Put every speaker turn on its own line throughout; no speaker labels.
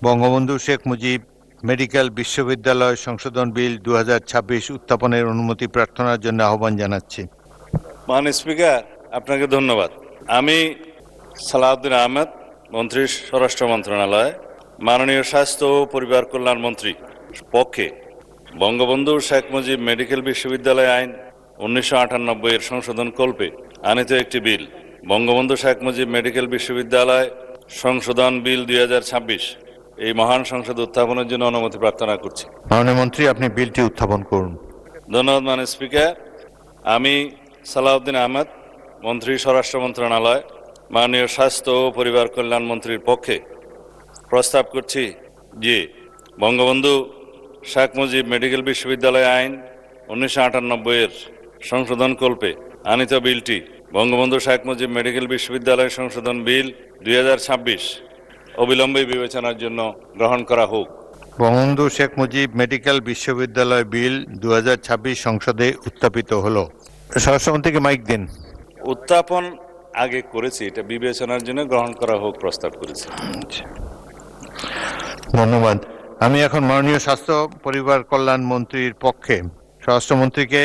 Bangabandhu Sheikh Mujib medical বিশ্ববিদ্যালয় সংশোধন বিল 2026 উত্থাপনের অনুমতি প্রার্থনার জন্য আহ্বান জানাচ্ছি।
মাননীয় স্পিকার, আপনাকে ধন্যবাদ। আমি সালাউদ্দিন আহমেদ, মন্ত্রী স্বরাষ্ট্র মন্ত্রণালয়, মাননীয় স্বাস্থ্য ও পরিবার কল্যাণ মন্ত্রী পক্ষে বঙ্গবন্ধু শেখ মুজিব মেডিকেল বিশ্ববিদ্যালয় আইন 1998 এর সংশোধন কল্পে আনিত একটি বিল, বঙ্গবন্ধু শেখ মুজিব মেডিকেল বিশ্ববিদ্যালয় সংশোধন বিল 2026 এই মহান সংসদ উত্থাপনের জন্য অনুমতি প্রার্থনা করছি।
মাননীয় মন্ত্রী, আপনি বিলটি উত্থাপন করুন।
ধন্যবাদ মাননীয় স্পিকার। আমি সালাউদ্দিন আহমেদ, মন্ত্রী স্বরাষ্ট্র মন্ত্রণালয়, মাননীয় স্বাস্থ্য ও পরিবার কল্যাণ মন্ত্রীর পক্ষে প্রস্তাব করছি যে বঙ্গবন্ধু শেখ মুজিব মেডিকেল বিশ্ববিদ্যালয় আইন 1998 এর সংশোধন কল্পে আনিত বিলটি বঙ্গবন্ধু শেখ মুজিব মেডিকেল বিশ্ববিদ্যালয় সংশোধন বিল 2026 অবিলম্বে বিবেচনার জন্য গ্রহণ করা হোক।
বঙ্গবন্ধু শেখ মুজিব মেডিকেল বিশ্ববিদ্যালয় বিল 2026 সংসদে উত্থাপিত হলো। স্বরাষ্ট্রমন্ত্রীকে মাইক দিন।
উত্থাপন আগে করেছি, এটা বিবেচনার জন্য গ্রহণ করা হোক প্রস্তাব করেছি।
ধন্যবাদ। আমি এখন মাননীয় স্বাস্থ্য পরিবার কল্যাণ মন্ত্রীর পক্ষে স্বরাষ্ট্রমন্ত্রীকে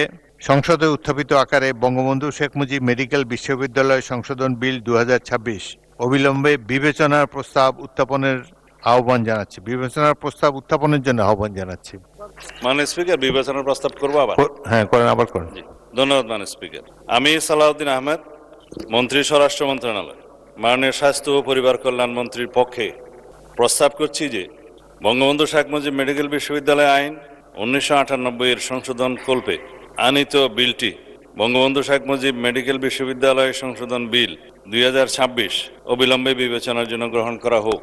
সংসদে উত্থাপিত আকারে বঙ্গবন্ধু শেখ মুজিব মেডিকেল বিশ্ববিদ্যালয় সংশোধন বিল 2026 অবিলম্বে বিবেচনার প্রস্তাব উত্থাপনের আহ্বান জানাচ্ছি। বিবেচনার প্রস্তাব উত্থাপনের জন্য আহ্বান জানাচ্ছি।
মাননীয় স্পিকার, বিবেচনার প্রস্তাব করবো আবার?
হ্যাঁ, করেন, আবার করেন।
ধন্যবাদ মাননীয় স্পিকার। আমি সালাউদ্দিন আহমেদ, মন্ত্রী স্বরাষ্ট্র মন্ত্রণালয়, মাননীয় স্বাস্থ্য ও পরিবার কল্যাণ মন্ত্রীর পক্ষে প্রস্তাব করছি যে বঙ্গবন্ধু শেখ মুজিব মেডিকেল বিশ্ববিদ্যালয় আইন 1998 এর সংশোধন কল্পে আনিত বিলটি বঙ্গবন্ধু শেখ মুজিব মেডিকেল বিশ্ববিদ্যালয় সংশোধন বিল 2026 অবিলম্বে বিবেচনার জন্য গ্রহণ করা হোক।